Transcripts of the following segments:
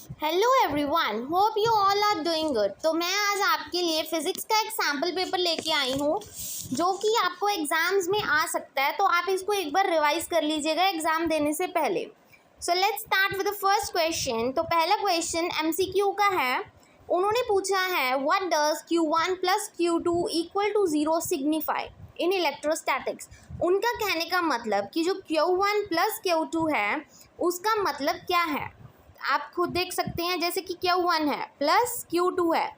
Hello everyone, hope you all are doing good. तो मैं आज आपके लिए फिजिक्स का एक सैम्पल पेपर लेके आई हूँ जो कि आपको एग्जाम्स में आ सकता है, तो आप इसको एक बार रिवाइज कर लीजिएगा एग्जाम देने से पहले। So let's start with the first question. तो पहला क्वेश्चन एमसीक्यू का है। उन्होंने पूछा है what does Q1 plus Q2 equal to 0 signify in electrostatics. उनका कहने का मतलब कि जो Q1 प्लस Q2 है उसका मतलब क्या है। आप खुद देख सकते हैं, जैसे कि Q1 है प्लस Q2 है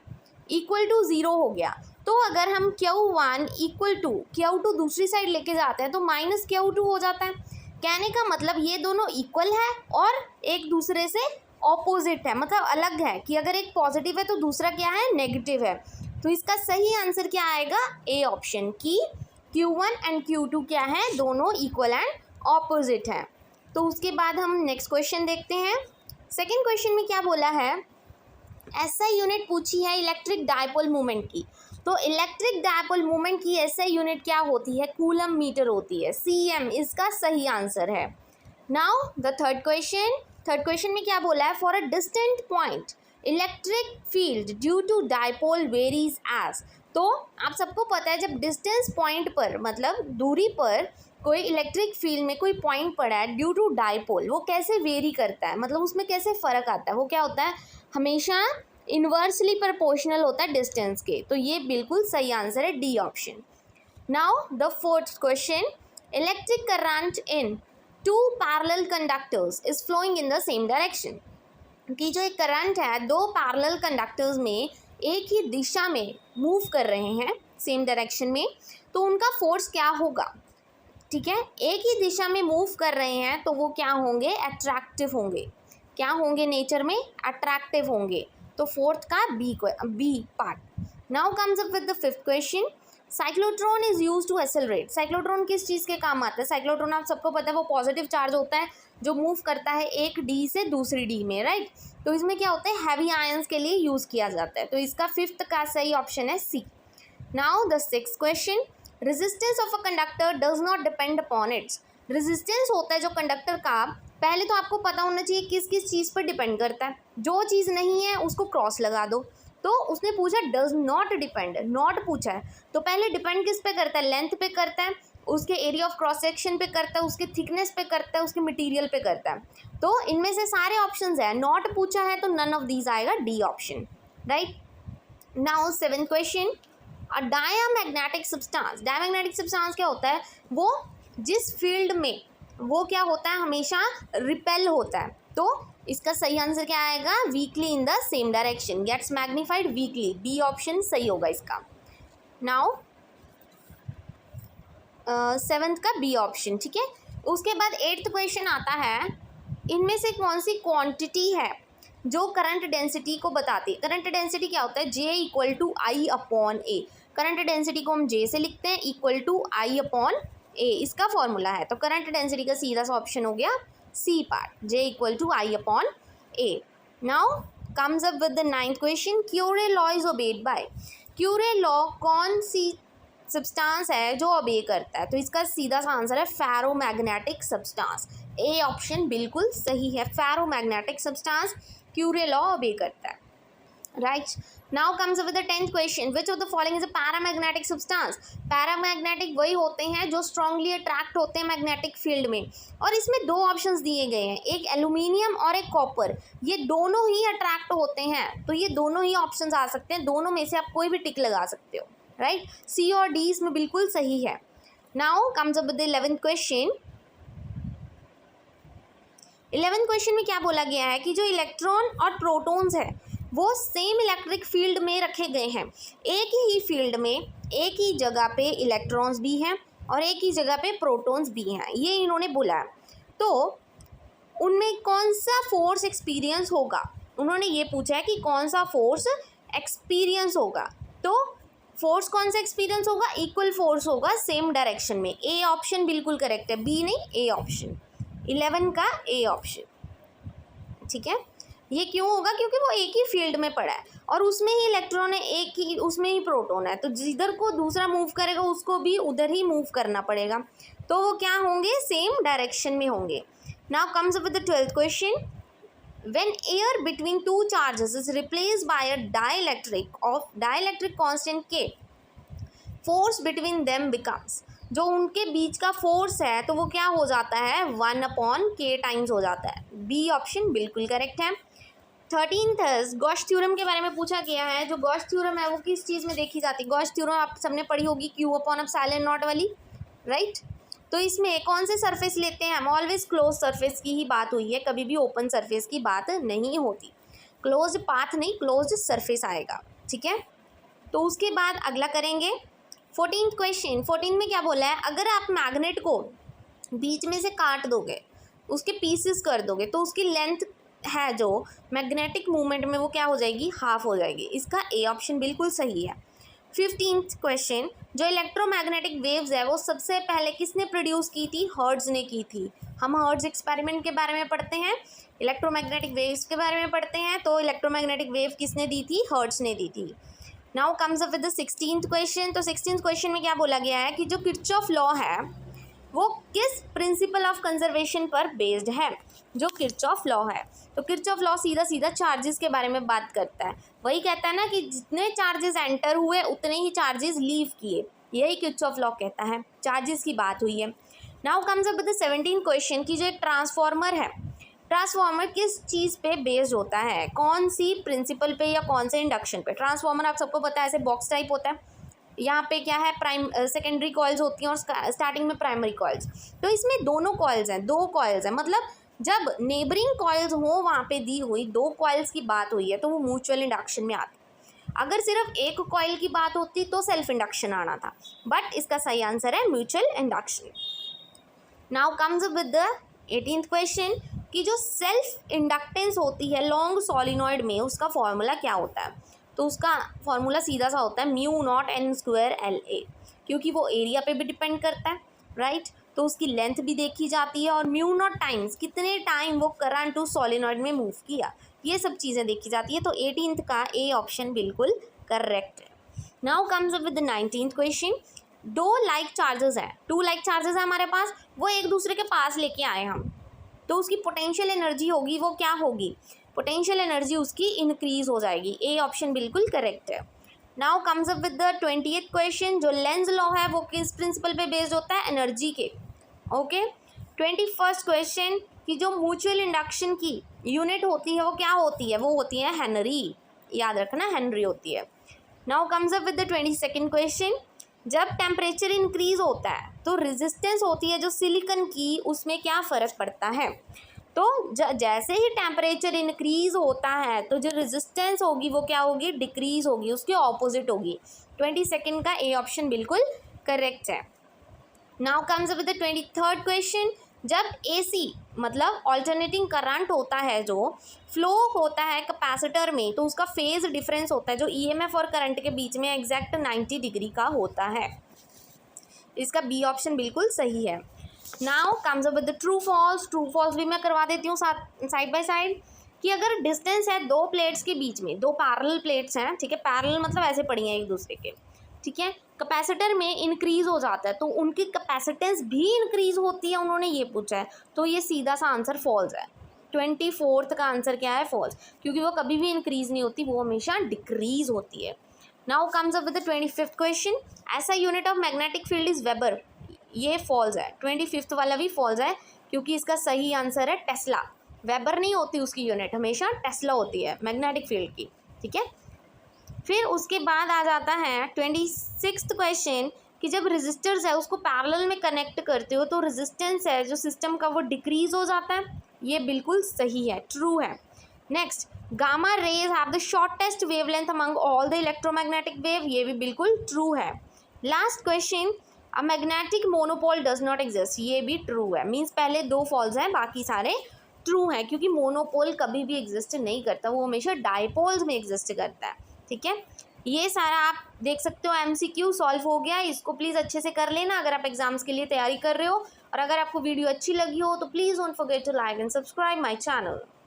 इक्वल टू 0 हो गया। तो अगर हम Q1 इक्वल टू Q2 दूसरी साइड लेके जाते हैं तो माइनस Q2 हो जाता है। कहने का मतलब ये दोनों इक्वल है और एक दूसरे से ऑपोजिट है, मतलब अलग है कि अगर एक पॉजिटिव है तो दूसरा क्या है, नेगेटिव है। तो इसका सही आंसर क्या आएगा, ए ऑप्शन की Q1 एंड Q2 क्या है, दोनों इक्वल एंड ऑपोजिट है। तो उसके बाद हम नेक्स्ट क्वेश्चन देखते हैं। सेकेंड क्वेश्चन में क्या बोला है, एसआई यूनिट पूछी है इलेक्ट्रिक डायपोल मोमेंट की। तो इलेक्ट्रिक डायपोल मोमेंट की एसआई यूनिट क्या होती है, कूलम मीटर होती है, सीएम इसका सही आंसर है। नाउ द थर्ड क्वेश्चन में क्या बोला है, for a distant point electric field due to dipole varies as. तो आप सबको पता है जब डिस्टेंस पॉइंट पर मतलब दूरी पर कोई इलेक्ट्रिक फील्ड में कोई पॉइंट पड़ा है ड्यू टू डायपोल, वो कैसे वेरी करता है, मतलब उसमें कैसे फ़र्क आता है, वो क्या होता है, हमेशा इन्वर्सली प्रोपोर्शनल होता है डिस्टेंस के। तो ये बिल्कुल सही आंसर है, D option. Now the fourth question, electric current in two parallel conductors is flowing in the same direction. कि जो एक करंट है दो पैरेलल कंडक्टर्स में एक ही दिशा में मूव कर रहे हैं सेम डायरेक्शन में, तो उनका फोर्स क्या होगा। ठीक है, एक ही दिशा में मूव कर रहे हैं तो वो क्या होंगे, अट्रैक्टिव होंगे। क्या होंगे नेचर में, अट्रैक्टिव होंगे। तो फोर्थ का B part. Now comes up with the fifth question, cyclotron is use to accelerate. Cyclotron किस चीज़ के काम आता है, साइक्लोट्रॉन आप सबको पता है वो पॉजिटिव चार्ज होता है जो मूव करता है एक डी से दूसरी डी में, राइट। तो इसमें क्या होता है, हैवी आयंस के लिए यूज़ किया जाता है। तो इसका फिफ्थ का सही ऑप्शन है C. Now the sixth question, resistance of a conductor does not depend upon its. Resistance होता है जो कंडक्टर का, पहले तो आपको पता होना चाहिए किस किस चीज़ पर डिपेंड करता है। जो चीज़ नहीं है उसको क्रॉस लगा दो। तो उसने पूछा डज नॉट डिपेंड, नॉट पूछा है तो पहले डिपेंड किस पे करता है, लेंथ पे करता है, उसके एरिया ऑफ क्रॉस सेक्शन पे करता है, उसके थिकनेस पे करता है, उसके मटेरियल पे करता है। तो इनमें से सारे ऑप्शंस है, नॉट पूछा है तो नन ऑफ दीज आएगा, D option, right. Now seventh question, a diamagnetic substance. Diamagnetic substance क्या होता है, वो जिस फील्ड में वो क्या होता है, हमेशा रिपेल होता है। तो इसका सही आंसर क्या आएगा, weakly in the same direction, gets magnified weakly, B option सही होगा इसका। नाउ सेवेंथ का बी ऑप्शन, ठीक है। उसके बाद एट्थ क्वेश्चन आता है, इनमें से कौन सी क्वांटिटी है जो करंट डेंसिटी को बताती है। करंट डेंसिटी क्या होता है, J equal to I upon A. Current density को हम जे से लिखते हैं, equal to I upon A इसका फॉर्मूला है। तो करंट डेंसिटी का सीधा सा ऑप्शन हो गया C part, J equal to I upon A. Now comes up with the ninth question, Curie law is obeyed by. Curie law कौन सी सब्सटेंस है जो ओबे करता है, तो इसका सीधा सा आंसर है फेरोमैग्नेटिक सब्सटेंस, ए ऑप्शन बिल्कुल सही है। फेरोमैग्नेटिक सब्सटेंस क्यूरे लॉ ओबे करता है, right. Now comes with the 10th question, which of the following is a paramagnetic substance. Paramagnetic वही होते हैं जो स्ट्रांगली अट्रैक्ट होते हैं मैग्नेटिक फील्ड में, और इसमें दो ऑप्शंस दिए गए हैं, एक एल्यूमिनियम और एक कॉपर, ये दोनों ही अट्रैक्ट होते हैं। तो ये दोनों ही ऑप्शंस आ सकते हैं, दोनों में से आप कोई भी टिक लगा सकते हो, राइट। सी और डी इसमें बिल्कुल सही है। Now comes up with the 11th question. 11th question में क्या बोला गया है कि जो इलेक्ट्रॉन और प्रोटॉन्स है वो सेम इलेक्ट्रिक फील्ड में रखे गए हैं। एक ही फील्ड में एक ही जगह पे इलेक्ट्रॉन्स भी हैं और एक ही जगह पे प्रोटॉन्स भी हैं, ये इन्होंने बोला। तो उनमें कौन सा फोर्स एक्सपीरियंस होगा, उन्होंने ये पूछा है कि कौन सा फोर्स एक्सपीरियंस होगा। तो फोर्स कौन सा एक्सपीरियंस होगा, इक्वल फोर्स होगा सेम डायरेक्शन में, ए ऑप्शन बिल्कुल करेक्ट है, बी नहीं, ए ऑप्शन, 11 का ए ऑप्शन, ठीक है। ये क्यों होगा, क्योंकि वो एक ही फील्ड में पड़ा है और उसमें ही इलेक्ट्रॉन है, एक ही उसमें ही प्रोटॉन है, तो जिधर को दूसरा मूव करेगा उसको भी उधर ही मूव करना पड़ेगा, तो वो क्या होंगे, सेम डायरेक्शन में होंगे। Now comes up with the 12th question, When air between two charges is replaced by a dielectric of dielectric constant K, force between them becomes, जो उनके बीच का फोर्स है तो वो क्या हो जाता है 1/k टाइम्स हो जाता है। बी ऑप्शन बिल्कुल करेक्ट है। 13th गॉस थ्योरम के बारे में पूछा गया है। जो गॉस थ्योरम है वो किस चीज़ में देखी जाती है? गॉस थ्योरम आप सबने पढ़ी होगी Q/ε0 वाली, राइट। तो इसमें कौन से सरफेस लेते हैं हम? ऑलवेज क्लोज सरफेस की ही बात हुई है, कभी भी ओपन सरफेस की बात नहीं होती। क्लोज पाथ नहीं, क्लोज सरफेस आएगा, ठीक है। तो उसके बाद अगला करेंगे 14th क्वेश्चन। 14 में क्या बोला है? अगर आप मैग्नेट को बीच में से काट दोगे, उसके पीसेस कर दोगे, तो उसकी लेंथ है जो मैग्नेटिक मूवमेंट में वो क्या हो जाएगी? हाफ हो जाएगी। इसका ए ऑप्शन बिल्कुल सही है। 15th क्वेश्चन, जो इलेक्ट्रोमैग्नेटिक वेव्स है वो सबसे पहले किसने प्रोड्यूस की थी? हर्ट्ज ने की थी। हम हर्ट्ज एक्सपेरिमेंट के बारे में पढ़ते हैं, इलेक्ट्रोमैग्नेटिक वेव्स के बारे में पढ़ते हैं, तो इलेक्ट्रोमैग्नेटिक वेव किसने दी थी? हर्ट्ज ने दी थी। Now comes up with the 16th question. तो 16th क्वेश्चन में क्या बोला गया है कि जो किर्चॉफ लॉ है वो किस प्रिंसिपल ऑफ कंजर्वेशन पर बेस्ड है? जो किर्चॉफ लॉ है, तो किर्चॉफ लॉ सीधा सीधा चार्जेस के बारे में बात करता है। वही कहता है ना कि जितने चार्जेस एंटर हुए उतने ही चार्जेस लीव किए, यही किर्चॉफ लॉ कहता है। चार्जेस की बात हुई है। Now comes up with the 17th question कि जो एक ट्रांसफार्मर है, ट्रांसफार्मर किस चीज़ पे बेस्ड होता है? कौन सी प्रिंसिपल पे या कौन से इंडक्शन पे? ट्रांसफार्मर आप सबको पता है ऐसे बॉक्स टाइप होता है, यहाँ पे क्या है सेकेंडरी कॉइल्स होती हैं और स्टार्टिंग में प्राइमरी कॉइल्स। तो इसमें दोनों कॉइल्स हैं, 2 कॉइल्स हैं, मतलब जब नेबरिंग कॉइल्स हो वहाँ पे दी हुई 2 कॉइल्स की बात हुई है तो वो म्यूचुअल इंडक्शन में आती। अगर सिर्फ एक कॉइल की बात होती तो सेल्फ इंडक्शन आना था, बट इसका सही आंसर है mutual induction. Now comes up with the 18th question कि जो सेल्फ इंडक्टेंस होती है लॉन्ग सोलिनॉइड में, उसका फॉर्मूला क्या होता है? तो उसका फॉर्मूला सीधा सा होता है μ0n²LA, क्योंकि वो एरिया पे भी डिपेंड करता है, राइट। तो उसकी लेंथ भी देखी जाती है और μ0 टाइम्स कितने टाइम वो करंट उस सोलिनॉइड में मूव किया, ये सब चीज़ें देखी जाती है। तो 18th का ए ऑप्शन बिल्कुल करेक्ट है। Now comes up with the 19th question. 2 like charges हैं, 2 लाइक चार्जेस हैं हमारे पास, वो एक दूसरे के पास लेके आए हम, तो उसकी पोटेंशियल एनर्जी होगी वो क्या होगी? पोटेंशियल एनर्जी उसकी इंक्रीज हो जाएगी। ए ऑप्शन बिल्कुल करेक्ट है। Now comes up with the 20th question. जो लेंज लॉ है वो किस प्रिंसिपल पे बेस्ड होता है? एनर्जी के। ओके। 21st क्वेश्चन कि जो म्यूचुअल इंडक्शन की यूनिट होती है वो क्या होती है? वो होती है हेनरी, याद रखना हेनरी होती है। Now comes up with the 22nd question. जब टेम्परेचर इंक्रीज होता है तो रेजिस्टेंस होती है जो सिलिकॉन की, उसमें क्या फ़र्क पड़ता है? तो जैसे ही टेम्परेचर इंक्रीज होता है तो जो रेजिस्टेंस होगी वो क्या होगी? डिक्रीज होगी, उसके ऑपोजिट होगी। 22nd का ए ऑप्शन बिल्कुल करेक्ट है। Now comes up with the 23rd question. जब AC मतलब ऑल्टरनेटिंग करंट होता है, जो फ्लो होता है कैपेसिटर में, तो उसका फेज डिफरेंस होता है जो EMF और करंट के बीच में एग्जैक्ट 90 डिग्री का होता है। इसका बी ऑप्शन बिल्कुल सही है। Now comes up with the true false. True false भी मैं करवा देती हूँ साइड बाय साइड कि अगर डिस्टेंस है 2 प्लेट्स के बीच में, 2 पैरेलल प्लेट्स हैं, ठीक है, पैरेलल मतलब ऐसे पड़ी हैं एक दूसरे के, ठीक है, कैपेसिटर में इंक्रीज हो जाता है तो उनकी कैपेसिटेंस भी इंक्रीज होती है, उन्होंने ये पूछा है, तो ये सीधा सा आंसर फॉल्स है। 24th का आंसर क्या है? फॉल्स, क्योंकि वो कभी भी इंक्रीज नहीं होती, वो हमेशा डिक्रीज होती है। Now comes up with the 25th question. ऐसा unit of magnetic field is weber, ये फॉल्स है। 25th वाला भी फॉल्स है क्योंकि इसका सही आंसर है टेस्ला। वेबर नहीं होती उसकी यूनिट, हमेशा टेस्ला होती है मैग्नेटिक फील्ड की, ठीक है। फिर उसके बाद आ जाता है 26th क्वेश्चन कि जब रेजिस्टर्स है उसको पैरेलल में कनेक्ट करते हो तो रेजिस्टेंस है जो सिस्टम का वो डिक्रीज हो जाता है, ये बिल्कुल सही है, ट्रू है। Next, gamma rays have the shortest wavelength among all the electromagnetic wave, ये भी बिल्कुल ट्रू है। Last question, a magnetic monopole does not exist, ये भी ट्रू है। मीन्स पहले 2 फॉल्स हैं, बाकी सारे ट्रू हैं, क्योंकि मोनोपोल कभी भी एग्जिस्ट नहीं करता, वो हमेशा डाइपोल्स में एग्जिस्ट करता है, ठीक है। ये सारा आप देख सकते हो MCQ सॉल्व हो गया, इसको प्लीज़ अच्छे से कर लेना अगर आप एग्जाम्स के लिए तैयारी कर रहे हो। और अगर आपको वीडियो अच्छी लगी हो तो please don't forget to like and subscribe my channel.